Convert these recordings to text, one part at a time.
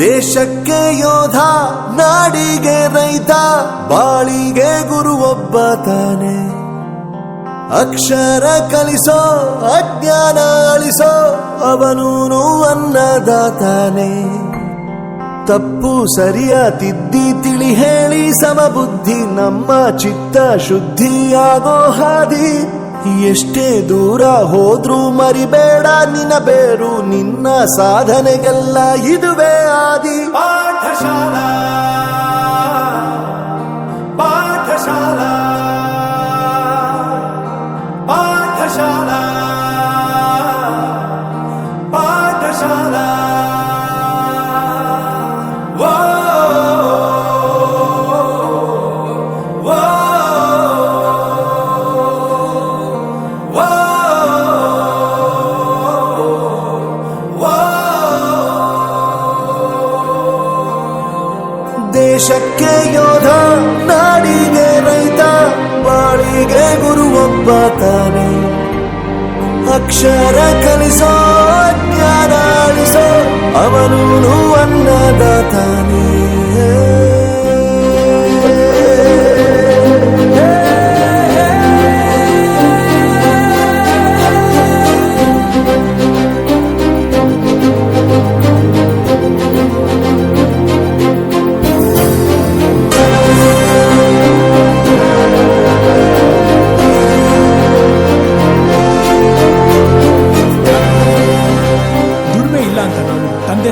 ದೇಶಕ್ಕೆ ಯೋಧ, ನಾಡಿಗೆ ರೈತ, ಬಾಳಿಗೆ ಗುರು ಒಬ್ಬ ತಾನೆ. ಅಕ್ಷರ ಕಲಿಸೋ, ಅಜ್ಞಾನ ಅಳಿಸೋ, ಅವನೂನು ಅನ್ನದಾತಾನೆ. ತಪ್ಪು ಸರಿಯ ತಿದ್ದಿ ತಿಳಿ ಹೇಳಿ ಸಮಬುದ್ಧಿ ನಮ್ಮ ಚಿತ್ತ ಶುದ್ಧಿಯಾಗೋ ಹಾದಿ. ಎಷ್ಟೇ ದೂರ ಹೋದ್ರೂ ಮರಿಬೇಡ ನಿನ್ನ ಬೇರು, ನಿನ್ನ ಸಾಧನೆಗೆಲ್ಲ ಇದುವೇ ಆದಿ. ಪಾಠಶಾಲಾ ಪಾಠಶಾಲಾ ಪಾಠಶಾಲಾ ಪಾಠಶಾಲಾ. ದೇಶಕ್ಕೆ ಯೋಧ, ನಾಡಿಗೆ ರೈತ, ಬಾಳಿಗೆ ಗುರು ಒಬ್ಬ ತಾನೆ. ಅಕ್ಷರ ಕಲಿಸೋ, ಜ್ಞಾನ ಅಳಿಸೋ, ಅವನೂನು ಅನ್ನದಾತಾನೆ.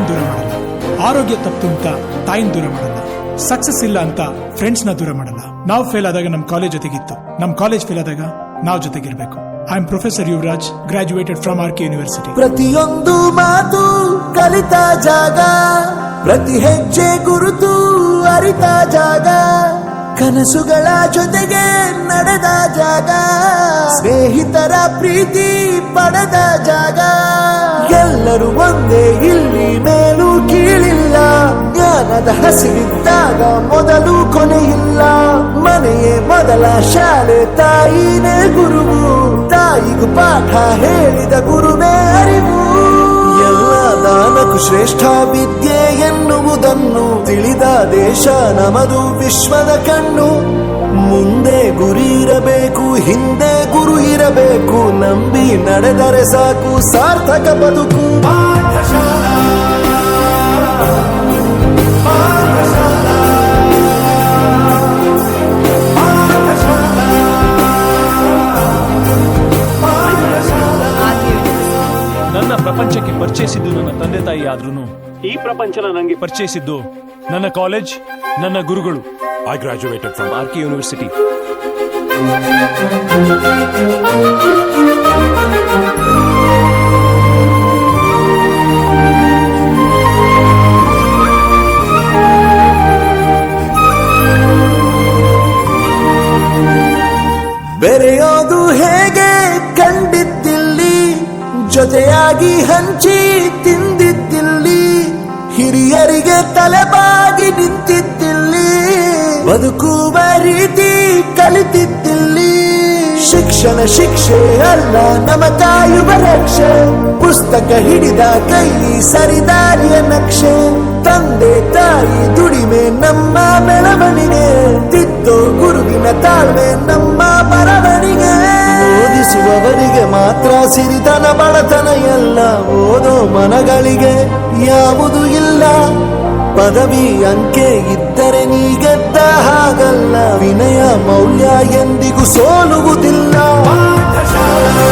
ದೂರ ಮಾಡಲ್ಲ, ಆರೋಗ್ಯ ತಪ್ಪು ಅಂತ ತಾಯಿನ ದೂರ ಮಾಡಲ್ಲ, ಸಕ್ಸಸ್ ಇಲ್ಲ ಅಂತ ಫ್ರೆಂಡ್ಸ್ ನ ದೂರ ಮಾಡಲ್ಲ. ನಾವು ಫೇಲ್ ಆದಾಗ ನಮ್ ಕಾಲೇಜ್ ಜೊತೆಗಿತ್ತು, ನಮ್ ಕಾಲೇಜ್ ಫೇಲ್ ಆದಾಗ ನಾವು ಜೊತೆಗಿರ್ಬೇಕು. I am professor Yuvraj, graduated from RK university. ಪ್ರತಿಯೊಂದು ಮಾತು ಕಲಿತ ಜಾಗ, ಪ್ರತಿ ಹೆಜ್ಜೆ ಗುರುತು ಅರಿತ ಜಾಗ, ಕನಸುಗಳ ಜೊತೆಗೆ ನಡೆದ ಜಾಗ, ಸ್ನೇಹಿತರ ಪ್ರೀತಿ ಪಡೆದ ಜಾಗ. ಎಲ್ಲರೂ ಒಂದೇ ಇಲ್ಲಿ, ಮೇಲೂ ಕೀಳಿಲ್ಲ. ಜ್ಞಾನದ ಹಸಿವಿದ್ದಾಗ ಮೊದಲು ಕೊನೆಯಿಲ್ಲ. ಮನೆಯೇ ಮೊದಲ ಶಾಲೆ, ತಾಯಿನೇ ಗುರುವು, ತಾಯಿಗೂ ಪಾಠ ಹೇಳಿದ ಗುರುವೇ ಅರಿವು. ಎಲ್ಲ ದಾನಕ್ಕೂ ಶ್ರೇಷ್ಠ ವಿದ್ಯೆ ಎನ್ನುವುದನ್ನು ತಿಳಿದ ದೇಶ ನಮದು, ವಿಶ್ವದ ಕಣ್ಣು. ಮುಂದೆ ಗುರಿ ಇರಬೇಕು, ಹಿಂದೆ ಗುರು ಇರಬೇಕು, ನಂಬಿ ನಡೆದರೆ ಸಾಕು ಸಾರ್ಥಕ ಬದುಕು. ಪಾಠಶಾಲಾ ಪಾಠಶಾಲಾ ಪಾಠಶಾಲಾ ಪಾಠಶಾಲಾ. ನನ್ನ ಪ್ರಪಂಚಕ್ಕೆ ಪರಿಚಯಿಸಿದ್ದು ನನ್ನ ತಂದೆ ತಾಯಿ ಆದ್ರೂ ಈ ಪ್ರಪಂಚನ ನನಗೆ ಪರಿಚಯಿಸಿದ್ದು ನನ್ನ ಕಾಲೇಜ್, ನನ್ನ ಗುರುಗಳು. I graduated from RK University. ಬೆರೆಯೋದು ಹೇಗೆ ಕಂಡಿದ್ದಿಲ್ಲಿ, ಜೊತೆಯಾಗಿ ಹಂಚಿ ತಿಂದಿದ್ದಿಲ್ಲಿ, ಹಿರಿಯರಿಗೆ ತಲೆಬಾಗಿ ನಿಂತಿದ್ದಿಲ್ಲಿ, ಬದುಕುವ ರೀತಿ ಕಲಿತಿದ್ದಿಲ್ಲಿ. ಶಿಕ್ಷಣ ಶಿಕ್ಷೆ ಅಲ್ಲ ನಮ ಕಾಯುವ ರಕ್ಷೆ, ಪುಸ್ತಕ ಹಿಡಿದ ಕೈ ಸರಿದಾರಿಯ ನಕ್ಷೆ. ತಂದೆ ತಾಯಿ ದುಡಿಮೆ ನಮ್ಮ ಬೆಳವಣಿಗೆ, ತಿದ್ದೋ ಗುರುವಿನ ತಾಳ್ಮೆ ನಮ್ಮ ಬರವಣಿಗೆ. ಓದಿಸುವವರಿಗೆ ಮಾತ್ರ ಸಿರಿತನ ಬಡತನ ಎಲ್ಲ, ಓದೋ ಮನಗಳಿಗೆ ಯಾವುದು ಇಲ್ಲ. ಪದವಿ ಅಂಕೆ ಇದ್ದರೆ ನೀ ಗೆದ್ದ ಹಾಗಲ್ಲ, ವಿನಯ ಮೌಲ್ಯ ಎಂದಿಗೂ ಸೋಲುವುದಿಲ್ಲ. ಪಾಠಶಾಲಾ